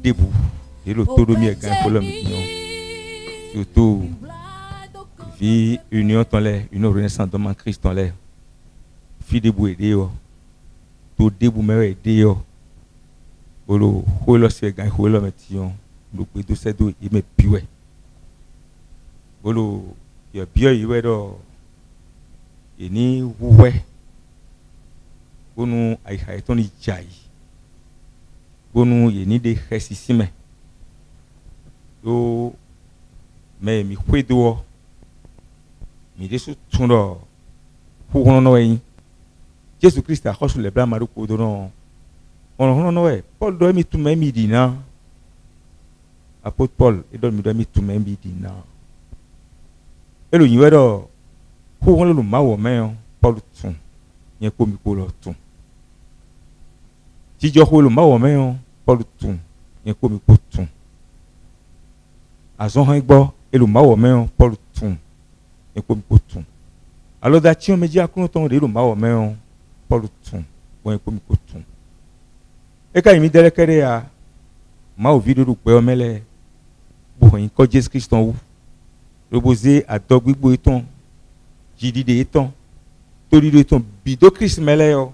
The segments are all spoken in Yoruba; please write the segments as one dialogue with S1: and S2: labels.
S1: Debout et l'autonomie est gain pour l'homme surtout vie union dans l'air une renaissance dans mon Christ dans l'air fi debout aider yo tout debout mais aider yo bolo holo se gain holo metion nous peut tout c'est do il me piwe bolo ya bien il do ini ouais bonu ai hai ton jai bonu yeni de resisime do me mi kwedo mi desu tundo hu no yin Jésus Christ a reçu les blancs maruko do no on no we Paul do mi tu me mi dina apôtre Paul e do mi do mi tu me mi dina elo yin we do hu lo ma wo me Paul tun yen ko mi ko lo tun ti jo ko lo ma wo me Paul tun yen ko mi ko tun azon han gbo elo ma wo me Paul tun yen ko mi ko tun alo da ti o meji akun ton re lo ma wo me Paul tun yen ko mi ko tun e ka mi dele kere ya ma o video ru pe o mele bo yin ko Jesus Christ wu reposer adogbigbo iton jidide iton tori do iton bido Christ mele yo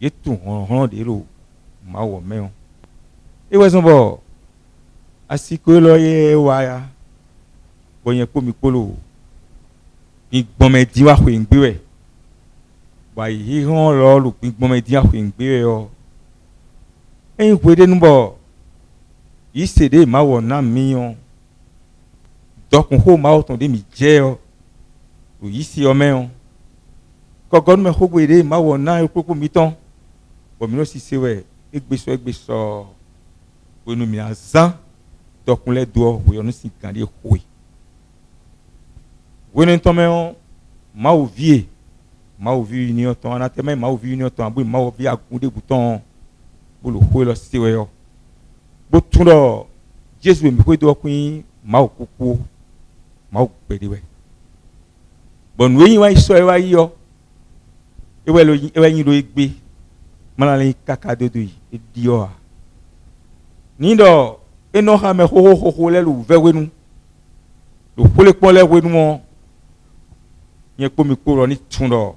S1: yetu hon de lo ma wo me o e wezon bo asiko lo ye wa ya bo yen ko mi polo igbon me di wa ko ngbe we wa yi hon lo lu igbon me di wa ko ngbe we o eyin ko de nbo yi sede ma wo na mi o dokun ho ma o ton de mi je o yi si o me o kogon me ho gbe de ma wo na e koko mi ton bo mi no si se we egbeso wonu mi azan dokun le do wo yo no si kan de hoi wonu ton me on ma o vie union ton anatema ma o vie union ton abu ma o vie agun de bouton bo lo hoi lo si we yo bo tun do Jesus mi ko do kun ma o kuku ma o gbe de we bon we yin wa so e wa yi yo e we yin do igbe mana le kaka dodo yi edio a ni do eno ha me ho le lu ve wenu lu pole pon le wenu mo yen ko mi kuro ni tun do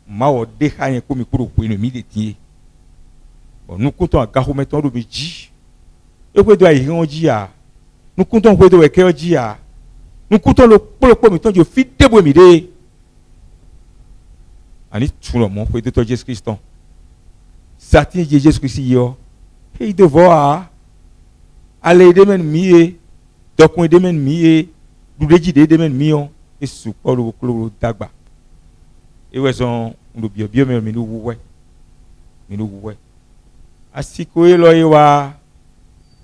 S1: ma o de ha yen ko mi kuro po inu mi de tie bon nu kun ton aga ho me ton do mi ji e ko do ayi won ji a nu kun ton ko do we ke o ji a nu kun ton lo polo mi ton jo fi debo mi de ani tun lo mo ko de to Jesus Christ ton Satin Jesus Christ yo he devoir aller de men mié dokun de men mié dudeji de men mion e su ko lo dagba e we son ndo bio mi no wuwe asiko e lo yi wa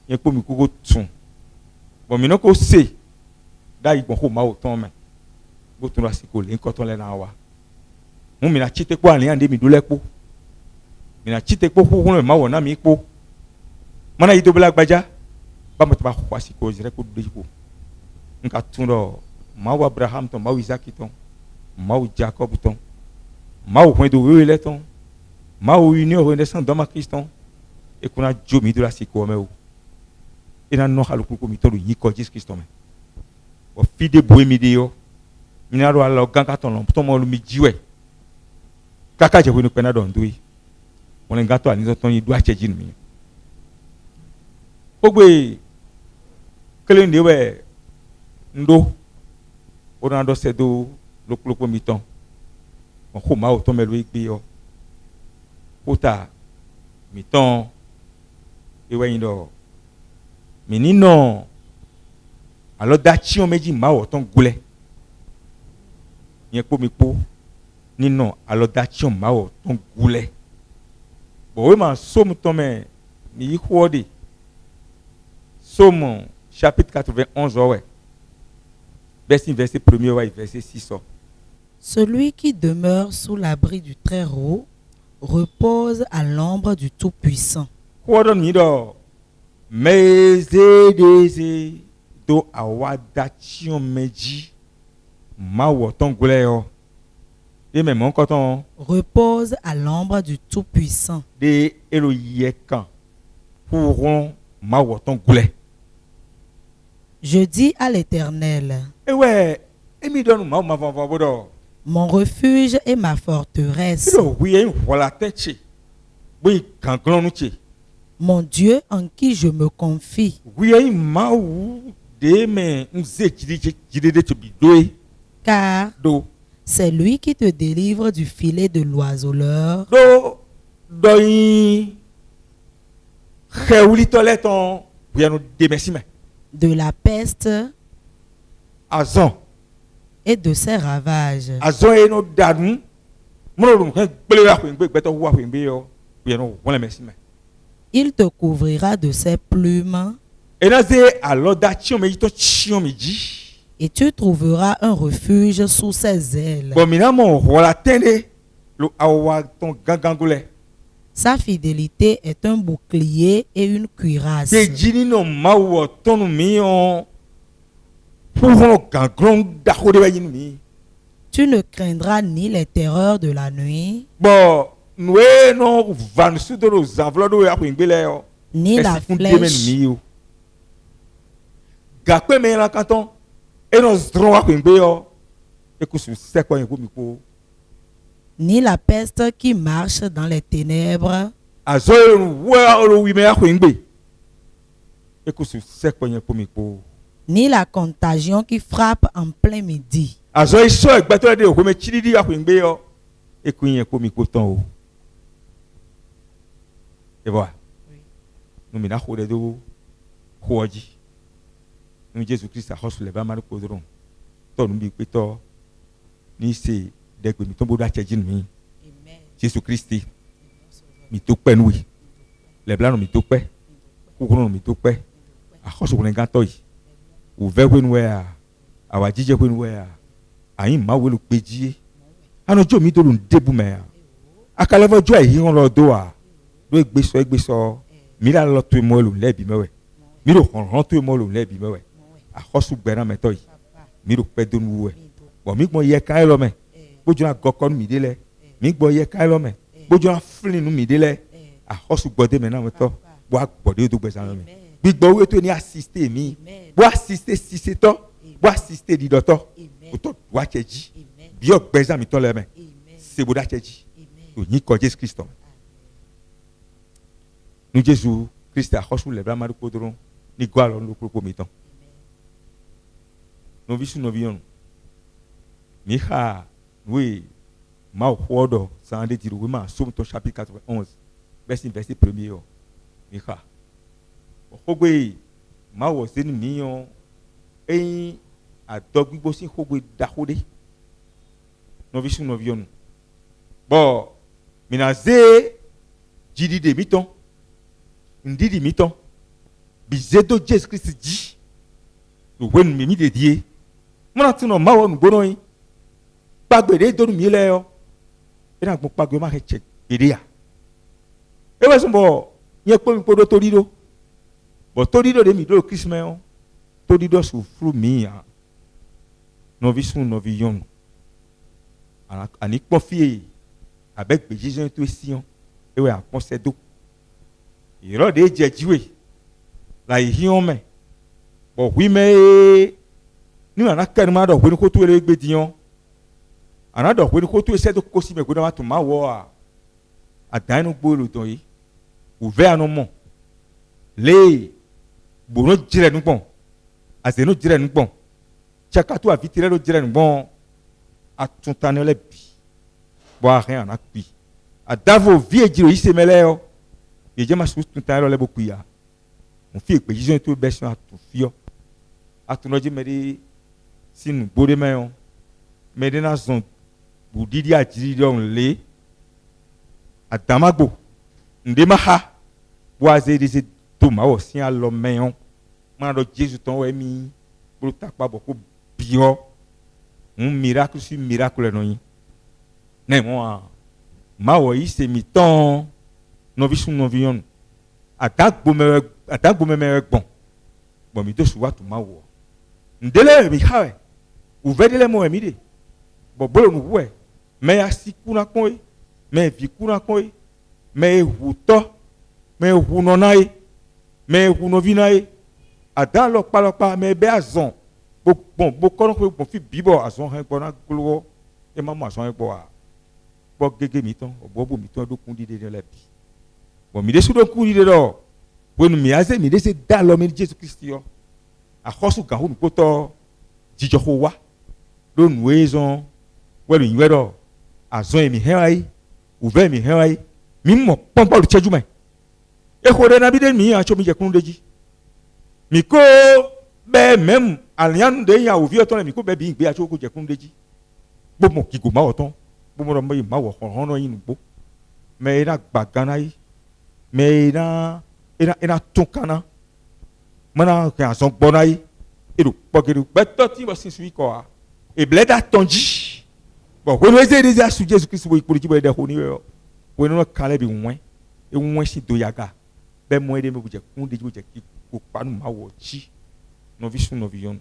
S1: yen ko mi ko tun bo mi no ko se da igbon ko ma o ton me bo tun asiko le nkan ton le na wa mu mi na chite ko ani ande mi do lepo mina chite ko hu ma wona mi ko mana yi do bla gbaja ba mo ba kwasi ko jire ko do ko nka tun do ma wa Abraham ton ma wa Isaac ton ma wa Jacob ton ma wa point do we ton ma wa union renaissance dans ma Christ ton e kuna jomi do la siko me o e na no halu ko mi ton do yi ko Jesus Christ me o fi de bo mi de yo mina ro ala ganka ton ton mo lu mi jiwe kaka je ko ni pena don do yi on ngato ani ton yi do acheji mi ogbe kele ndi we ndo o na do se do lokolopo mi ton on ko ma o ton melo igbe yo ota mi ton e we yin do mi ni no alo da chi o meji ma o ton gule yen po mi po ni no alo da chi o ma o ton gule bo we ma so mu ton me mi ho de Psaume chapitre 91, ouais. Verset 1er, ouais, verset 6.
S2: Celui qui demeure sous l'abri du Très-Haut repose à l'ombre du Tout-Puissant.
S1: Mais do awadation meji ma woton guleo et même mon coton
S2: Repose à l'ombre du Tout-Puissant.
S1: de eloyekan pourront ma woton gule.
S2: Je dis à l'Éternel,
S1: Et ouais, et mi donne ma bodo.
S2: mon refuge et ma forteresse,
S1: Oui, voilà tête. Oui, quand nous
S2: mon Dieu en qui je me confie.
S1: oui, ma ou de me de bidoé
S2: Car
S1: do
S2: c'est lui qui te délivre du filet de l'oiseleur,
S1: do Réouli toiletton, oui, nous démerci, mais
S2: de la peste
S1: Azon,
S2: et de ses ravages.
S1: Azon et nos dadou, mon merci.
S2: Il te couvrira de ses plumes
S1: Et là, à l'audaction, mais il te chion, me dit.
S2: et tu trouveras un refuge sous ses ailes.
S1: Bon, mon voilà, tenez, le awa ton gangangolais.
S2: Sa fidélité est un bouclier et une cuirasse.
S1: Des djini no maou, ton mion, pour le gangrong d'ako de bayinmi.
S2: Tu ne craindras ni les terreurs de la nuit,
S1: Bon, nous, non, van sous de nos enveloppes, à Quimbeléo.
S2: ni la flèche,
S1: Gakwe me la canton et nos droits à Quimbeléo. Et que c'est quoi un peu
S2: ni la peste qui marche dans les ténèbres,
S1: Azo wa ro wi me a Quimbe. Et que c'est quoi un peu
S2: ni la contagion qui frappe en plein midi.
S1: Azo iso egbato de ko me chididi a Quimbeléo. Et que un peu ton. Et voilà. Nous me na ko de do hoji. Nous Jésus Christ a reçu les bas kodron. To nous bi peto ni se de ko mi tombo da chejin mi. Jésus Christ mi to pe nous. Les blancs mi to pe. Kokoro mi to pe. A reçu ko ngan to yi. O ve ko nu a wa jije ko nu a. Ayin ma wo lu peji. Ano jo mi to lu debu me a. Akale vo jo e hi on lo do a. Do egbe so. Mi la lo to mo lu lebi mewe. Mi ro ron to mo lu lebi mewe. A reçu gbera me to yi. Mi ro pe do nu we. Bo mi gbon ye kan lo me. Bojo na gokon mi de le. Mi gbon ye kan lo me. Bojo na flin nu mi de le. A reçu gbode me na me to. Bo agbode do gbe san lo me. Gbigbo we to ni assister mi. Bo assister si se to. Bo assister di do to. O to wa cheji. Bi o gbe san mi to le me. Se bo da cheji. O ni ko Jesus Christ. Nous Jésus Christ a reçu les bras de Podron, ni quoi le propos mettant. Nous vivons nos vies. Micha, oui, ma ouodo, ça en dit oui, ma somme ton chapitre 91, verset 1er. Micha, ogwe, ma was in million, a dog bossing hogwe dahode. Nous vivons nos vies. Bon, minaze, jidi de miton. Ndidi miton bizedo Jesus Christ ji no wen mi de die mona tino ma won gbono yin pagbede do mi le yo ina gbon pagbe ma he check ede ya e we so bo yen po mi podo torido bo torido de mi do Christmas on torido su fru mi ya no visun no viyon ani po fie avec Jesus to sion e we apon sedo ìrọ̀ de jẹ jíwèé la ìhí wọn mẹ bọ̀ wí mẹ́ ní àná kẹ́ni máa dọ̀ pé ní kó tó eré gbé diyan àná dọ̀ pé ní kó tó ẹsẹ̀ tó kó sí mi gbọ́dọ̀ máa tó máa wọ̀ àdáyé gbóòlù tán yìí òvẹ́ àná mọ̀ lé gbòòrò jirẹ̀ nígbọ̀n àzẹ̀nú jirẹ̀ nígbọ̀n tsakatu àfitirẹ́ ló jirẹ̀ nígbọ̀n àtúntanilẹ̀ bì bọ̀ àhẹ́ àná pì àdàvò vi èjìrò yìí sèmẹ́lẹ́ yọ. Et je m'assois tout le temps là beaucoup ya. Mon fils que j'ai tout besoin à tout fio. À tout le monde me dit si nous bourrez maison, mais dans la zone boudi a dit donc les à Damago, ndemaha boisé des tout ma aussi à l'homme maison. Mano Jésus ton ouais mi pour ta pas beaucoup bio. Un miracle sur miracle non yi. Ne moi ma wo yi c'est mi ton non vision non vision. Attaque bon bon mi to suwa tu ma wo. Ndele mi hawe. Ouvert mo mi de. Bon bolo nu we. Mais asikuna kon mais vikuna kon mais huto mais hunonai mais hunovinai ada lokpa mais be azon bon kono ko bon fi bibo azon han gbona glo e ma azon han gbo a bo gege mi ton obo mi ton do kun dide de lebi bon mi de su do kun dide do wonu mi aze mi de se da lo mi Jesus Christ yo a khosu gan hu mi ko to jijo ho wa do nu ezon welu yin do azon mi hen ai ouvert mi hen ai mi mo pompa lu cheju mai e ko de na bi de mi a cho mi je kun deji mi ko be même alian de ya ovi oton mi ko be bi gbe a cho ko je kun deji gbogbo ki go ma oton gbogbo mo ma wo hon yin gbo me ina gbagana yi me ina tun kana mana ke azon gbona yi e do pogeru be to ti mo sin sui ko a e bleda tonji bon ko no eze de su Jesus Christ bo ikuri ji bo de ho ni yo we no kale bi won e won si do yaga be mo de me bu je kun de ju je ki ko panu ma wo chi no vision no vision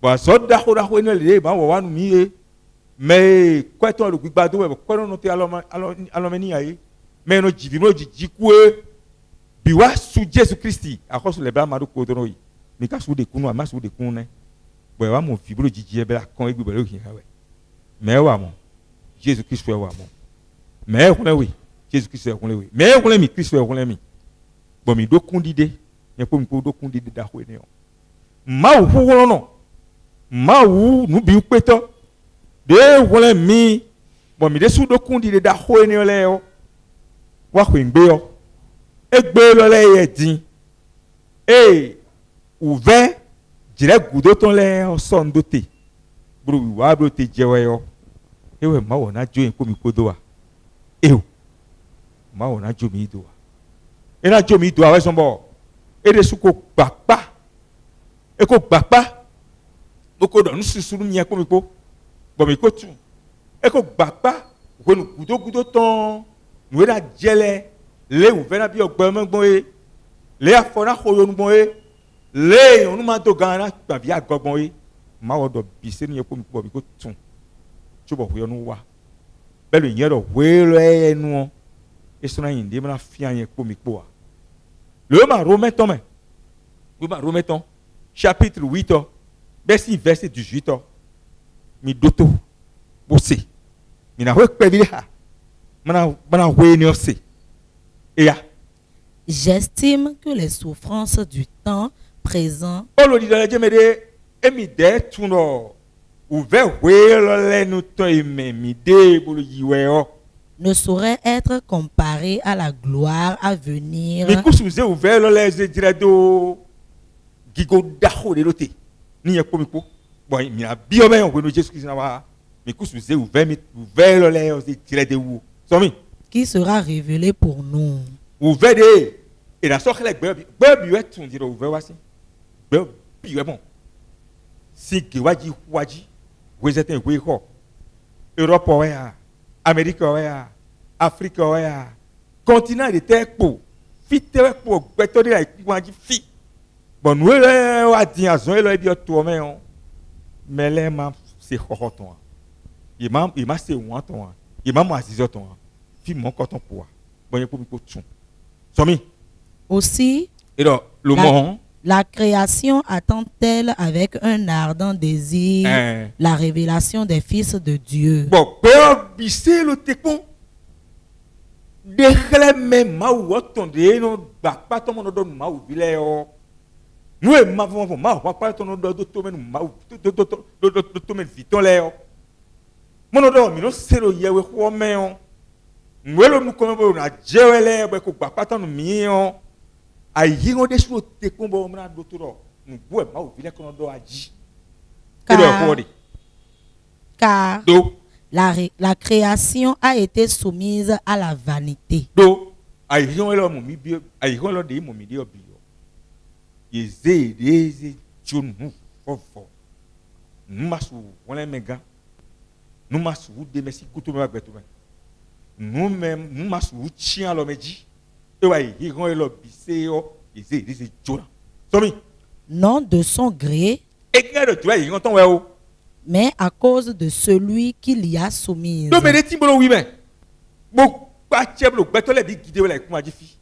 S1: ba so da ho ni le ba wo wa nu mi e me ko to lu gbigba do we ko no te alo meni ayi me no jivi no jiji ku e bi wa su Jesus Christ akoso le ba ma do ko do no yi mi ka su de kunu ama su de kun ne bo wa mo fibro jiji e be la kon egbe lo hin ha we me wa mo Jesus Christ we wa mo me hunle we Jesus Christ hunle we me hunle mi Christ we hunle mi bo mi do kun dide e ko mi ko do kun dide da ho ni o ma wu wo no ma wu nu bi pe to de hunle mi bo mi de su do kun dide da ho ni o le o wa ko ngbe o e gbe lo le ye din ouvert dire gudo ton le o so ndote buru wa bro te jewe yo ewe ma wo na jo en ko mi ko do wa ewo ma wo na jo mi do wa e na jo mi do wa we so bo e de su ko gbapa e ko gbapa mo ko do nu susuru mi en ko mi ko bo mi ko tun e ko gbapa ko nu gudo ton nu era jele le ouvert na bi ogbo mo gbon e le afona khoyo nu gbon e le onu ma do gan na gba bi agogbon e ma wo do bi se ni e ko mi po bi ko tun chubo ho nu wa belu yen do we lo enu e so na yin de ma fi an ko mi po a le ma Romains chapitre 8 verset 18 mi doto bo se mi na ho pe bi ha mana we ni o se e ya
S2: J'estime que les souffrances du temps présent
S1: Paulo dit dans les Jémédé et mi de tuno ouvert welo le nu to ime mi de bolo yiwe o
S2: ne sauraient être comparées à la gloire à venir
S1: mi kusuze ouvert le ze dire do gigo daho de lote ni e ko mi ko bon mi abi o be on no Jesus Christ na wa mi kusuze ouvert le ze dire de wu so mi
S2: qui sera révélé pour nous.
S1: ouvert de et la sorte le gbe bi we tun dire ouvert wa si gbe bi we bon si ke waji we zete we ho Europe we ya Amérique we ya Afrique we ya continent de terre po fi terre po gbe to de la waji fi bon nous le wa din azon e lo bi o to me on mele ma se ho ton imam se won ton imam azizo ton fi mon coton po bon pour mi ko tun so mi
S2: Aussi,
S1: et donc le moment
S2: la création attend-elle avec un ardent désir la révélation des fils de Dieu.
S1: Bon, bise le tekon. De même ma ou attendez non pas ton nom ma ou vile o. Nous e ma vont ma pas ton nom do to men ma ou to men viton le o. Mon do mi no sero yewe ho men o. Mwelo nu komo na jewele be ko gba patan mi o. Ayi on de so tekon bo na do to ro. Ngbo e ma ou vile kono do aji.
S2: Car la création a été soumise à la vanité.
S1: Yezé John nous fort. Nous massou on les méga. Nous massou de merci couteau me bagbetou. Nous même nous massou chien lo meji. Et ouais, il ron lo biseo Yezé John. Somi.
S2: Non de son gré,
S1: Et que tu vois, il entend ouais.
S2: mais à cause de celui qui l'y a soumise.
S1: Donc mais les timbolo oui mais. Bon pas tcheblo, beto les big guidé like kuma difi.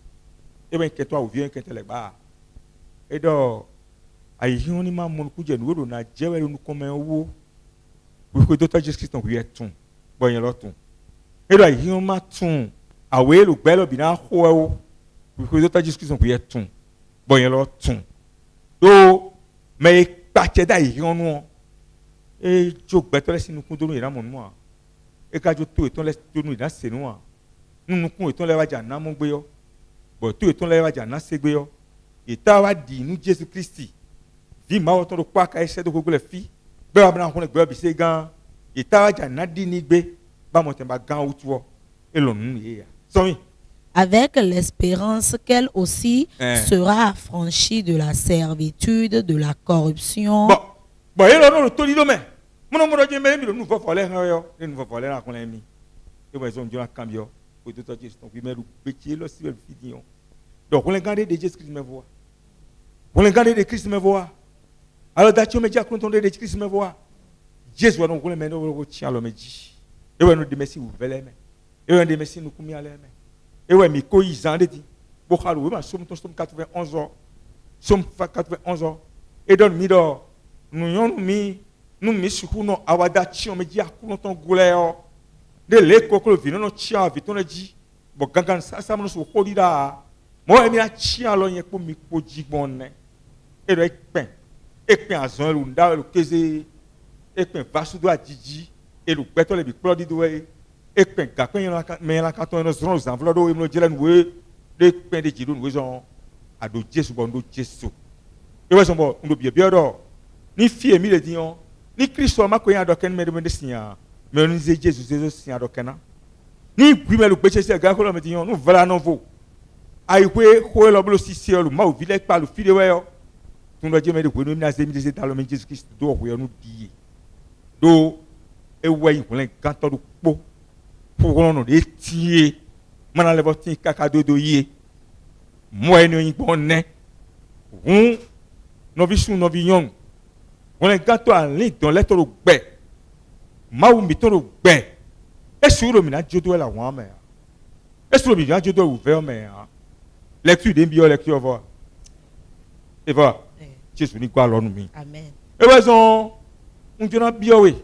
S1: Et ben que toi ou vient que te les ba. Et donc ayi on ma mon ku je no na jewe no comme wo. Pour que d'autres Jésus Christ on lui ton. Bon y ton. Et donc ayi on ma ton. Awe lo gbelo bi na ho wo. Pour que d'autres Jésus Christ on lui ton. Bon y ton. Do mais pas que d'ayi on no. Et jo beto les sinu kun do no ira mon mo. Et ka jo to eton les to no ira se no a. Nous kun eton le wa ja na mo gbe yo. Bo to eton le wa ja na se gbe yo. Et ta wa di nu Jésus Christ. Vi ma oton do kwa ka ese do gogo le fi. Be wa bna kun le gbe bi se gan. Et ta wa ja na di ni gbe. Ba mo ten ba gan outu. Et lo nu ye ya. Somi.
S2: Avec l'espérance qu'elle aussi sera affranchie de la servitude, de la corruption.
S1: Bon, il y a un taux de domaine. Mon nom de Dieu, nous faut voler, nous faut voler la colonie. Et moi, ils ont dit un camion. Pour tout le temps, ils ont dit le ciel fini. Donc, on les garde de Jésus-Christ me voit. On les garde de Christ me voit. Alors, d'ailleurs, me dit à quand de Christ me voit. Jésus va donc les mettre au tien l'homme dit. Et ouais, nous dit merci vous voulez mais. Et ouais, nous merci nous commis à l'aime. Et ouais, mais quoi ils ont dit. Bon, alors, oui, somme 91 ans. Somme 91 ans. Et donne mi d'or. Nous mi suku no awada chi on me di akuno ton gule o de le kokolo vino no chi a vito na ji bo gangan sa mo so hodi da mo emi a chi a lo yen po mi po ji bonne e do ekpen azon lu nda lu keze ekpen vasu do ajiji e lu peto le bi plodi do e ekpen ga pen me la katon no zron zan vlo do e mo jela nwe de ekpen de jido nwe zon ado Jesu bo ndo Jesu e we so bo ndo bi do ni fie mi le dion ni Kristo ma ko yan do ken me de sia me ni Jésus sia do kena ni gwi me lu gbe se ga ko lo me dion nu vala no vo ai we ko lo blo si se lu ma o vile pa lu fide we yo tun do je me de ko no mi na se mi de se ta lo me Jesus Christ do ko yo nu di do e we yin kun le gan to du po pour no de tie mana le botin kaka dodo ye mo eni yin gbon ne no vi sun no vi yon. On est gâteau en ligne dans l'être au bé. Maou miton au bé. Et sur le mina Dieu doit la voir mais. Et sur le mina Dieu doit ouvrir mais. Lecture d'un bio lecture voir. Et voilà. Jésus ni quoi alors nous mi.
S2: Amen.
S1: Et raison on dit na bio oui.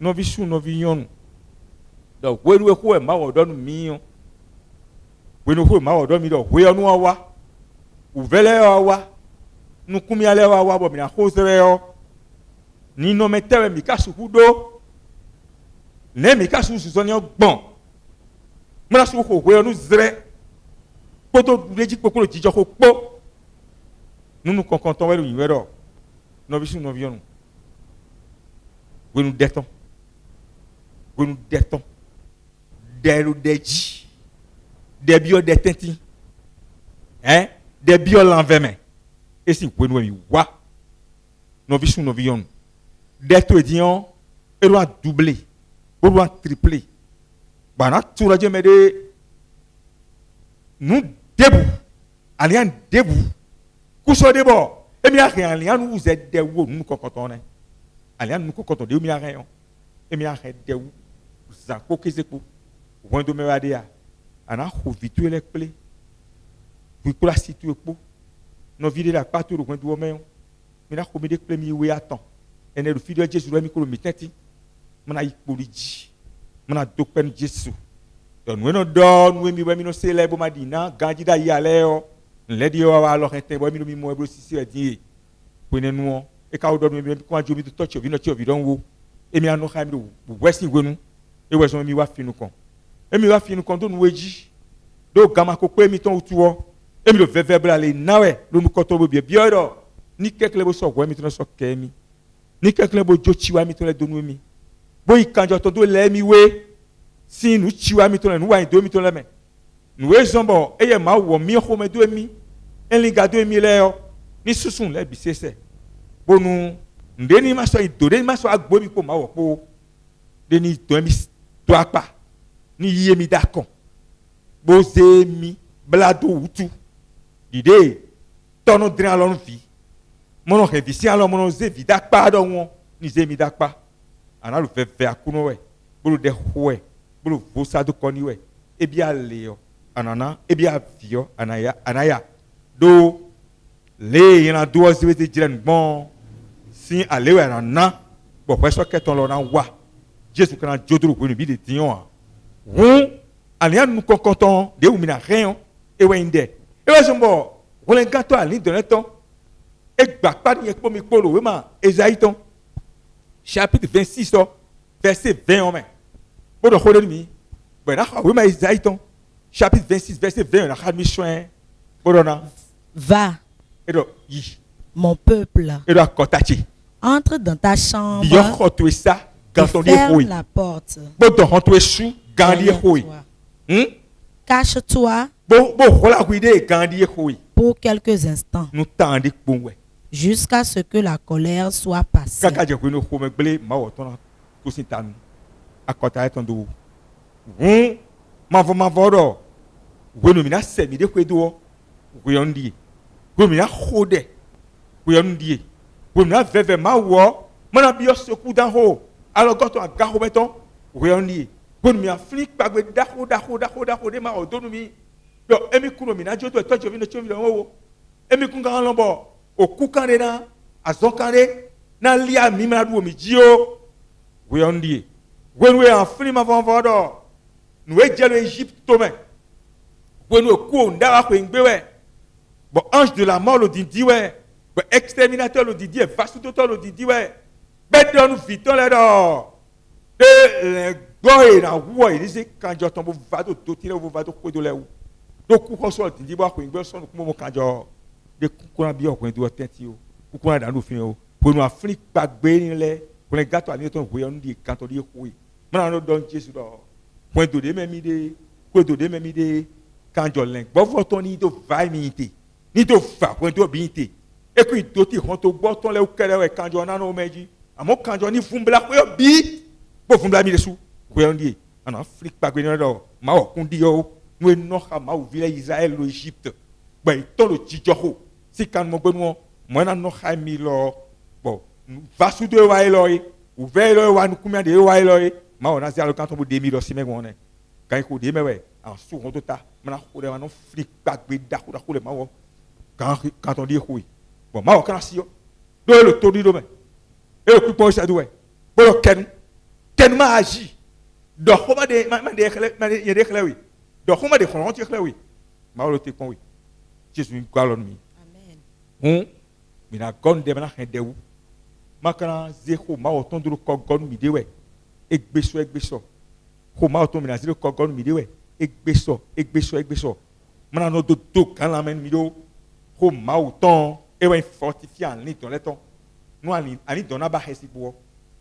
S1: No visu no viyon. Donc we nous ko ma o don mi. We nous ko ma o don mi do we anu wa. Ouvele wa. Nous kumi ale wa bo mi na ko zere yo. Ni no metewe mikasu kudo ne mikasu susonyo gbon mona su ko we onu zre poto leji kokolo jijo ko po nunu konkonton we yin we do no bisu no vionu we nu deton deru deji de bio de tenti de bio l'enveme et si we nu mi wa no bisu no vionu d'être édion, et doit doubler, ou doit tripler. Bah, tout le monde dit, nous debout, alliant debout, couche debout, et bien rien, nous vous êtes debout, nous cocottons, alliant nous cocottons, de rien, et bien rien debout, ça coquise pour, ou un de mes radis, on a vite les plaies, pour la situer pour, nos vides la partout, le coin de mais on a commis des plaies, mais attends. Et le fils de Jésus, il m'a dit, mon aïe pour lui dire, mon a dopen Jésus. Donc nous nous donnons, nous célèbrons Madina, Gandida y allait, les dieux alors était bon, nous nous aussi c'est dit, prenez nous et quand on donne quand Dieu me touche, vient tu viens où et mi anu xam do wesi gwenu e weso mi wa finu kon e mi wa finu kon do nu weji do gama ko pe mi ton utuo e mi do vevebra le nawe lo nu koto bo biodo ni kekle bo so gwa mi ton so kemi ni kekle bo jo chiwa mi ton le do nu mi bo ikanjo to do le mi we si nu chiwa mi ton nu wa do mi ton le me nu we zombo e ye ma wo mi ho me do mi en li ga do mi le yo ni susun le bi sese bonu ndeni ma so idore ma so agbo mi ko ma wo po deni to mi to apa ni yiye mi dakon bo ze mi blado utu dide tono drin alon vi mono he vi si alon mono ze vi dakpa do won ni ze mi dakpa ana lu fe akuno we bolu de howe bolu vosa do koni we ebi aleo anana ebi avio anaya do le yana do ziwete jiren bon si alewe anana bo peso keton lo na wa Jésus kana joduru ko ni bi de tiyon won ania nu kokoton de wu mina rien e we inde e we so mbo won gato ali de neton e gba pa ni epo mi polo we ma Esaïe ton chapitre 26 verset 20 on men bodo khole mi ben na we ma Esaïe ton chapitre 26 verset 20 na khad mi soin bodo na
S2: Va,
S1: e do yi
S2: mon peuple,
S1: e do kotachi
S2: entre dans ta chambre
S1: yo khoto ça
S2: et
S1: quand on dit
S2: ferme
S1: oui
S2: la porte.
S1: bodo honto sou gandi
S2: derrière
S1: hoy
S2: toi. Cache-toi
S1: bo khola kuide gandi hoy
S2: pour quelques instants
S1: nous tandi kpongwe
S2: jusqu'à ce que la colère soit passée.
S1: kaka je ko no ko me gbele ma wo ton ko sin tanu akota eton do ma vo do we no mi na se mi de ko do we yon die we mi na khode we yon die we mi na veve ma wo mana bi yo seku dan ho alors goto aga ho beton we yon die we mi afrik pagbe da ho de ma o do no mi yo emi kuno mi na joto to jo mi no chomi lo wo emi kun kan lombo oku kan de na azon kan de na lia mi ma du mi ji o we yon die when we are free ma von vodo nous e jelo Égypte to me when we ku ndara ko ngbe we bo ange de la mort le dit we bo exterminateur le dit vaste total le dit we be don viton le do de goy na wo il dit quand je tombe vado to tire wo vado ko do le wo do ku ko so dit bo ko ngbe so ko mo kan jo de ku na bi ọkùnrin do tenti o ku na da no fin o bo no Afrique gbagbe ni le ko le gato ani to wo yon di kan to di ko mana no don Jésus do point de même idée point de même idée quand je l'en bo voto ni to vai mi te ni to fa point de bi te e ku do ti hon to gbo ton le o kere we kan jo na no meji amo kan jo ni fumbla ko yo bi bo fumbla mi desu ko yon di ana Afrique gbagbe ni do ma o kun di yo no no ha ma o vile Israël lo Égypte gba ito lo jijo ho si kan mo gbe mo na no ha mi lo bo va su de wa lo yi ou ve lo wa nu kumia de wa lo yi ma on a zia lo kan to bo de mi lo si me won ne kan ko de me we en su ho to ta ma na ko de wa no flick back be da ko le ma wo quand on dit oui bon ma o kan si yo do le to di do me e ku po sa do we bo ken ma agi do ho ma de ye de khle wi do ho ma de khon ti khle wi ma lo te kon wi Jésus gwalon mi
S2: Amen.
S1: Mi na gon de na hen de wu makana zeko ma oton duro ko gon mi de we egbeso ko ma oton mi na zero ko gon mi de we egbeso mana no do kan la men mi do ko ma oton e we fortifier ni ton leton no ani don na ba hesi bo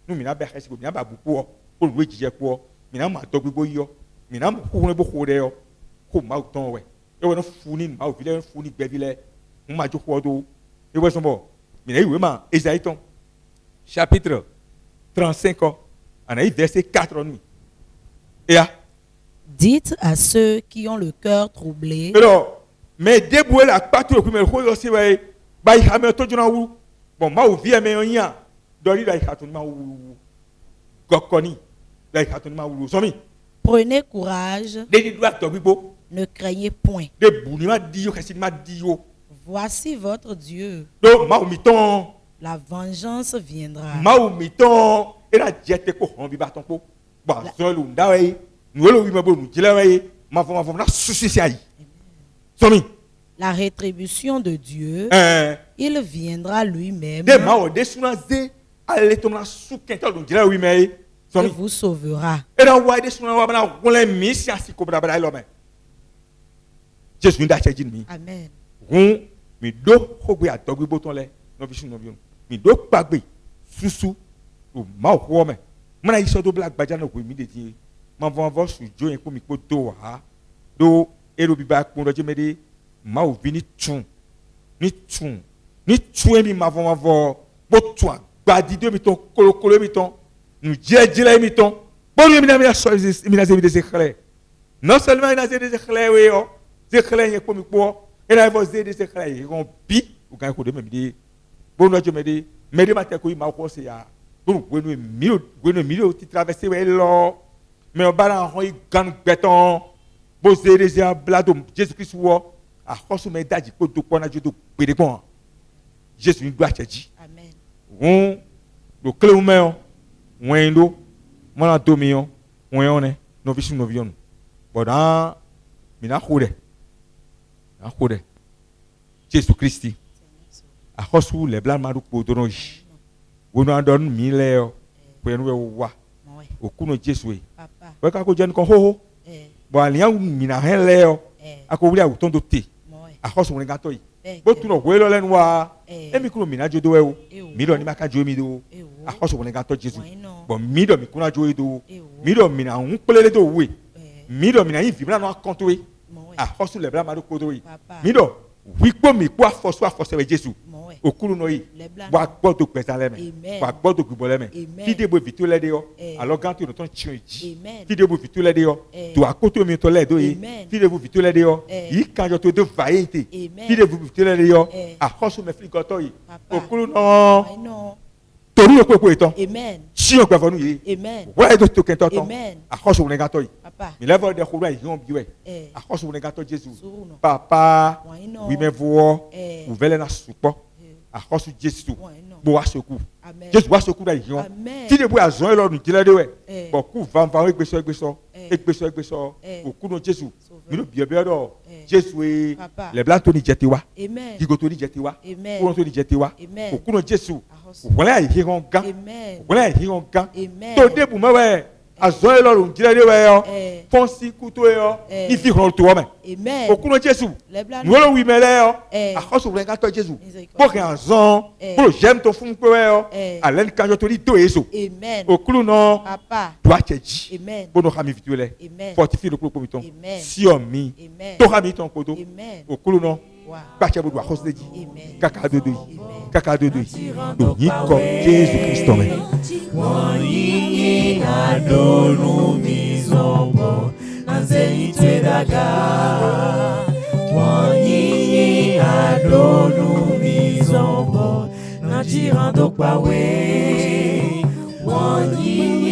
S1: no mi na ba hesi bo mi na ba bu po o lu ejije po mi na ma to gbogbo yo mi na mo ko ne bo ko de yo ko ma oton we e we no funi ma o vile funi gbevile mo ma jo ko do e we so bo mi na iwe ma Esaïe ton chapitre 35 anaï verset 4 en nuit et à
S2: Dites à ceux qui ont le cœur troublé,
S1: alors mais débouer la patrouille pour me voir aussi ouais bah il a mis tout dans où bon ma ou vie mais on y a dori la khatunma ou gokoni la khatunma ou somi
S2: prenez courage,
S1: des doit to bibo
S2: ne craignez point.
S1: de bouni ma dio kasi ma dio
S2: Voici votre Dieu.
S1: do ma ou miton
S2: La vengeance viendra.
S1: ma ou miton et la jette ko on bi baton ko ba zolu ndawe nous le oui ma bo nous dilawe ma na susi si ayi somi
S2: La rétribution de Dieu, il viendra lui-même
S1: de ma o de sunaze ale to na su kenta do dilawe oui mais
S2: et
S1: somi
S2: vous sauvera.
S1: et dans wa de sunaze wa na wole mi si asiko bra bra lo me Jésus nda chejin mi
S2: Amen.
S1: mi do khogbe adogbe boton le no bi sunu bi mi do pagbe susu o ma ho me mana iso do black baja no ko mi de ti ma von vo su jo en ko mi ko do ha do ero bi ba ko do je me de ma o bi ni tun Ni tué mi mavon bo toi badi de mi ton kolo mi ton nous djela mi ton bon mi na mi so mi na des éclairs non seulement il a des éclairs oui oh des éclairs y comme quoi et là il va des éclairs ils vont bi ou quand ko de même dit bon no je me dit mais de matin ko il m'a ko c'est ya bon no mi ti traverser ouais là mais on bala en gan béton bo des blado Jésus Christ wo a khosu me daji ko do ko na je do pere bon Jésus doit te dire
S2: Amen.
S1: On le clé ou main on endo mon adomion on est no vision no vion bodan mina khode na khode Jésus Christ a khosu le blanc maru ko donoji wono andon mi le ko en we wa okuno Jésus
S2: Papa.
S1: we ka ko jen ko ho bo alian mina hen le ako wuri awuton do te a khosu woni gato yi bo tuno welo len wa emi kuno mina jodo we o mi do ni maka jo mi do a khoso woni gato Jésus bo mi do mi kuna jo do mi do mina un pelele do we mi do mina yin vibra no akonto we a khoso le bla ma do kodo we mi do wi po mi po afoso we Jésus okuru no yi wa gbodo pesa le me wa gbodo gbo le me fi de bo vitu le de yo alors quand tu ton chinji fi de bo vitu le de yo to akoto mi to le do yi fi de bo vitu le de yo yi kan jo to de vaillante fi de bo vitu le de yo a khoso me fi goto yi okuru no tori okwepo iton si o gbavonu yi wa do to kento ton a khoso woni gato yi mi level de khura yi on biwe a khoso woni gato Jesus papa oui me vo ou vele na supo a khoso Jesus bo wa soku Jesus wa soku da yon ti de bo azon e lorun jile de we bo ku van egbeso oku no Jesus mi no bie do Jesus we le blanc to ni jeti wa digo to ni jeti wa ko to ni jeti wa oku no Jesus wala yi hon gan to de bu mewe azon e lorun jile de we yo fonsi kuto yo ni fi hon to me oku no Jesus nous le oui mais là a khoso wala ga to Jesus bo ke azon bo j'aime to fun pe we yo alen kan jo to ni to eso okulu no
S2: Papa.
S1: doit te dire
S2: Amen.
S1: bo no khami vituele
S2: Amen.
S1: fortifie le koko miton
S2: Amen.
S1: si o mi
S2: Amen.
S1: to khami ton kodo
S2: Amen.
S1: okulu no
S2: Wow.
S1: ba che bo do khos de ji
S2: Amen.
S1: kaka dodo
S2: Amen.
S1: kaka dodo do yi ko Jésus Christ me
S3: Wanyinyi adonu mizombo nanzeitwe daga Wanyinyi adonu mizombo najirando kwawe Wanyinyi